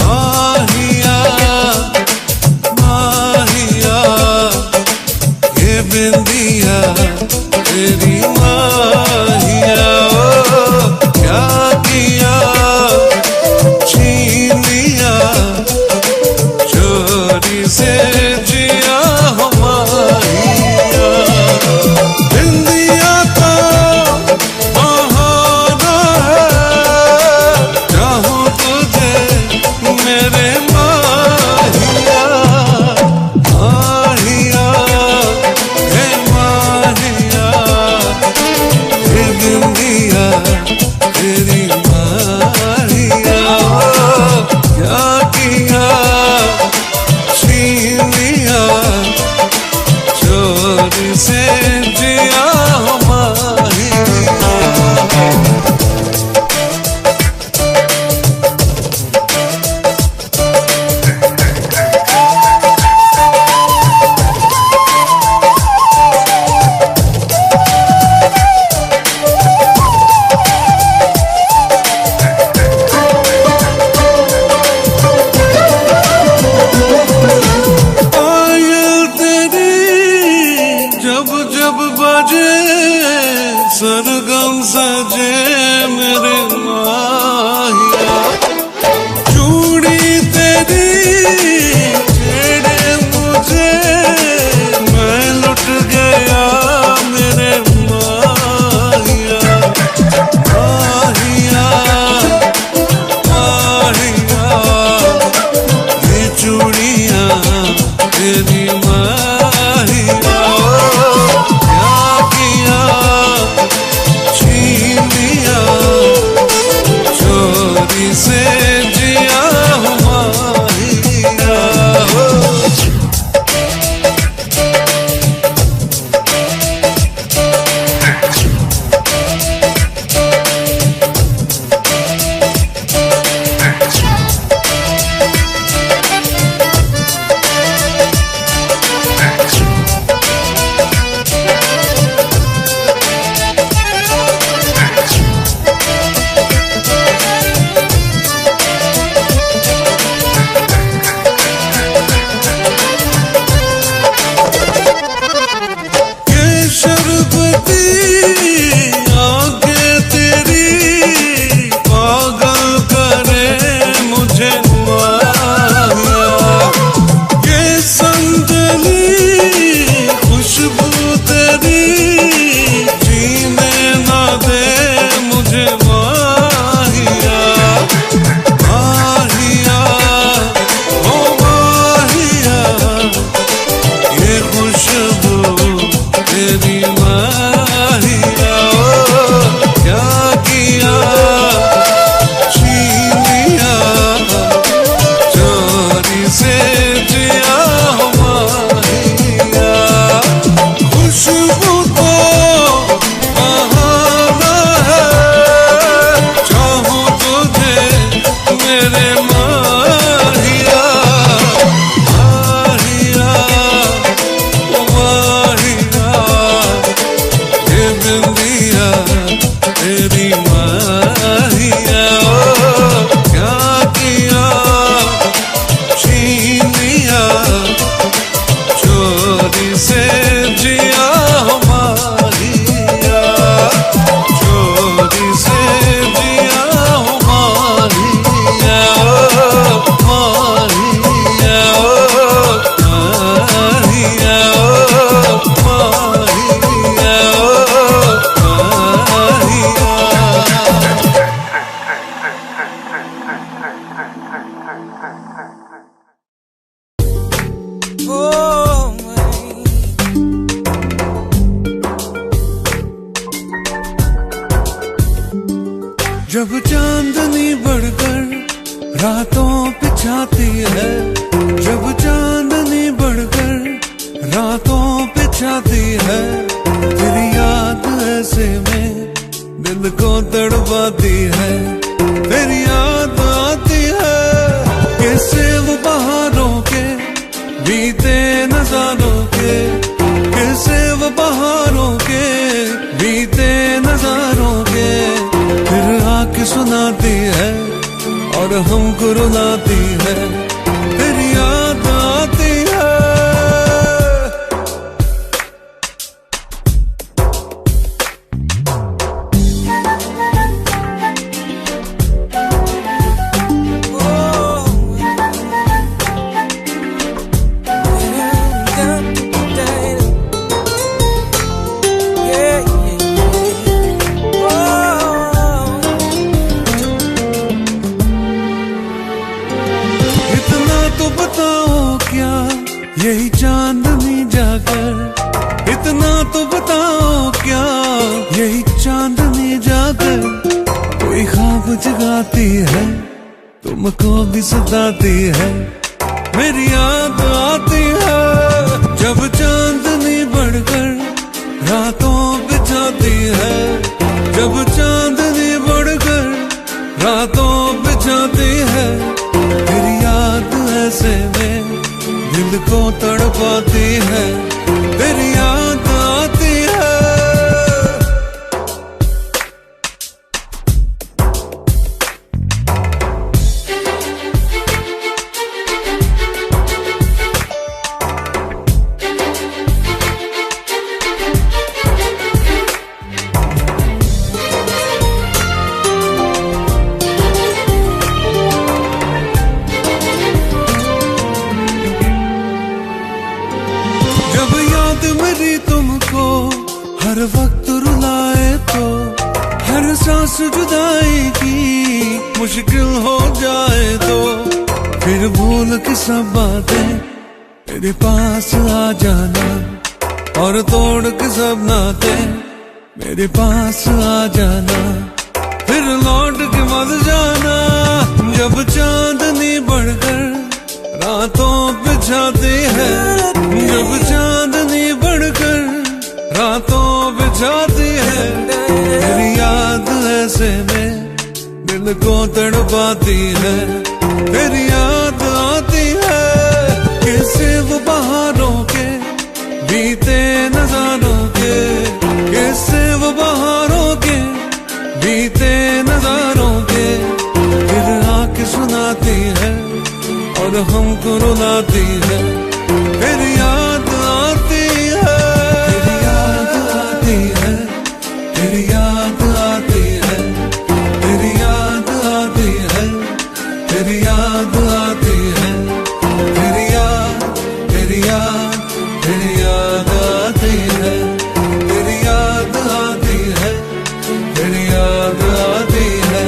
माहिया माहिया ये बिंदिया तेरी माहिया, ओ क्या किया छीन लिया चोरी से जिया हो माहिया। बिंदिया तो बहाना है, चाहूं तुझे मेरे माहिया, माहिया हे माहिया, ये बिंदिया तेरी माहिया, ओ क्या किया छीन लिया चोरी से जिया हो माहिया। जब चांदनी बढ़कर रातों पे छाती है, जब चांदनी बढ़कर रातों पे छाती है, तेरी याद ऐसे में दिल को तड़पाती है, तेरी याद आती है। कैसे वो बहारों के बीते नजारों के, कैसे वो बहारों के बीते नजारों के, फिर आके सुनाती है और हमको रुलाती है, तेरी याद आती है। यही चांदनी जाकर, इतना तो बताओ क्या, यही चांदनी जाकर कोई ख्वाब जगाती है, तुमको भी सताती है, मेरी याद आती है। जब चांदनी बढ़कर रातों पे छाती है, जब चांदनी बढ़कर रातों पे छाती है, तेरी याद ऐसे में दिल को तड़पाती है, तेरी याद आती है। मेरी तुमको हर वक्त रुलाए तो, हर सांस जुदाई की मुश्किल हो जाए तो, फिर भूल के सब बातें मेरे पास आ जाना, और तोड़ के सब नाते मेरे पास आ जाना, फिर लौट के मत जाना। जब चांदनी बढ़कर रातों पे छाती है, जब चांदनी बढ़कर रातों पे छाती है, तेरी याद ऐसे में दिल को तड़पाती है, तेरी याद आती है। कैसे वो बहारों के बीते नजारों के, कैसे वो बहारों के बीते नजारों के, फिर आके सुनाती है और हमको रुलाती है, तेरी याद आती है, तेरी याद आती है, तेरी याद आती है, तेरी याद आती है, तेरी याद आती है, तेरी याद, तेरी याद, तेरी याद आती है, तेरी याद आती है, तेरी याद आती है,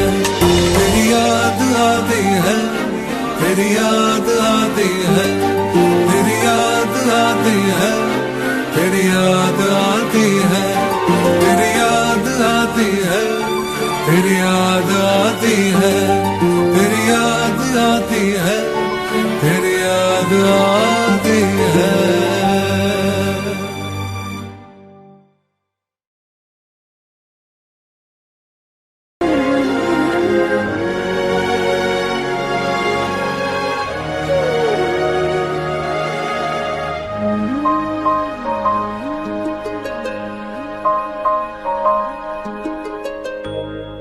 तेरी याद आती है, तेरी याद आती है, तेरी याद आती है, तेरी याद आती है, तेरी याद आती है, तेरी याद आती है, तेरी याद आती है, तेरी याद आती है।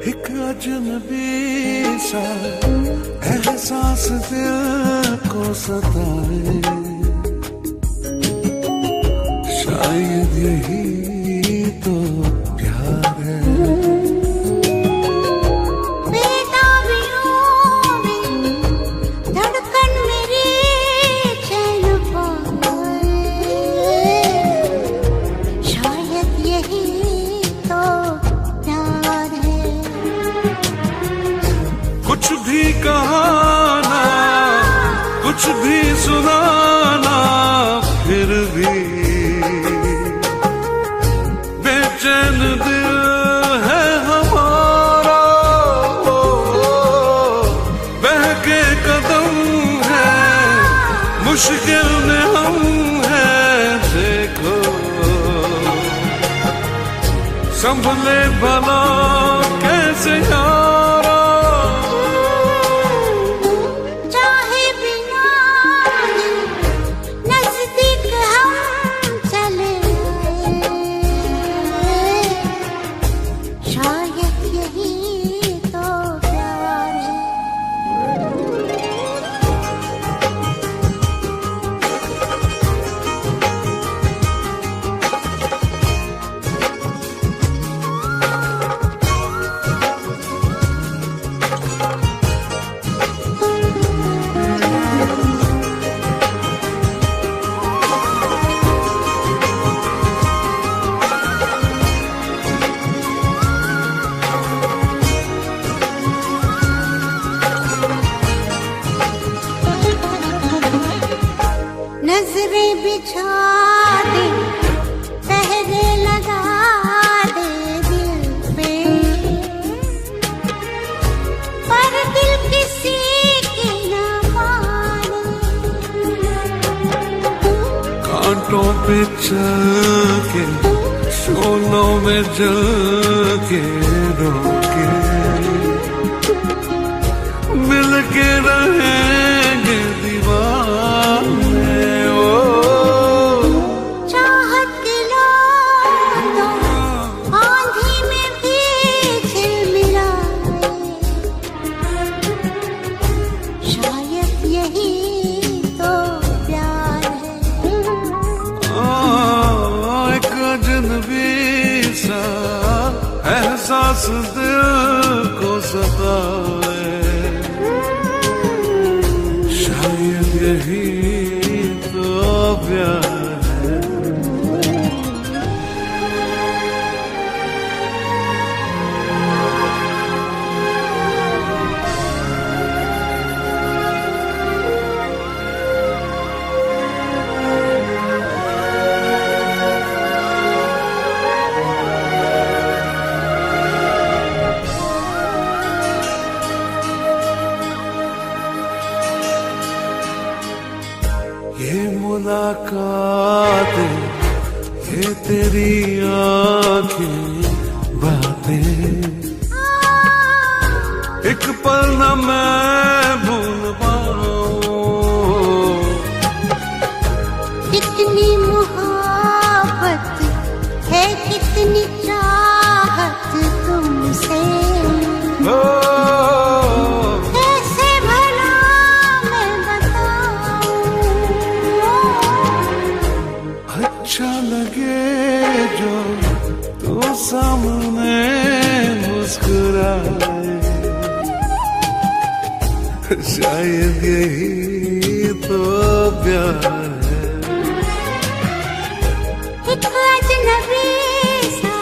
एक अजनबी सा एहसास दिल को सताए, शायद यही तो प्यार है। धड़कन मेरी चैन पाए, शायद यही तो प्यार है। कुछ भी कहा ना कुछ भी सुनाना फिर भी बेचैन दिल है हमारा, बहके कदम है मुश्किल में हम हैं, देखो संभले भला कैसे यारा। चाहे बिना नजदीक हम चले आए, शायद यही तो प्यार है। नजरें बिछा दे, पहरे लगा दे दिल पे, पर दिल किसी की न माने। कांटों पे चल के शोलों में जल के रोके मिल के रहेंगे दीवाने। चाहत की लो तो आंधी में भी झिलमिलाए, शायद यही तो प्यार है। एक अजनबी सा एहसास दिल को सताए, शायद यही तो प्यार है। ये मुलाकातें, ये तेरी आंखें बातें, एक पल न मैं भूल पाऊं। कितनी मोहब्बत है, कितनी चाहत तुमसे, कैसे भला मैं बताऊं। अच्छा लगे जो तू सामने मुस्कुराए, शायद यही तो प्यार है। एक अजनबी सा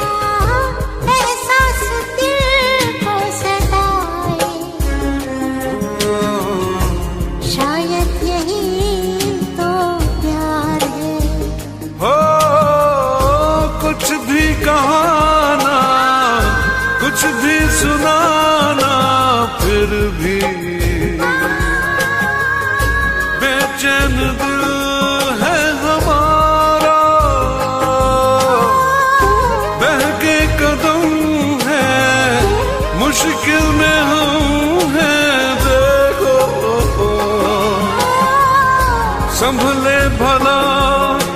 एहसास दिल को सताए, शायद यही तो प्यार है। हो कुछ भी कहाना, कुछ भी सुनाना फिर भी बेचैन दिल है हमारा, बहके कदम है मुश्किल में हम हैं, देखो संभले भला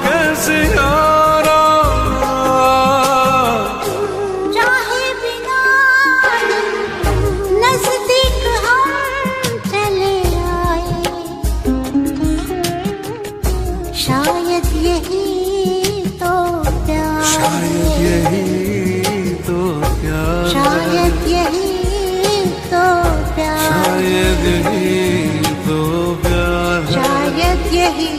कैसे यारा। चाहे बिना नजदीक हम चले आए, शायद यही तो प्यार है। शायद यही तो प्यार, शायद यही तो प्यार, शायद यही तो प्यार, शायद यही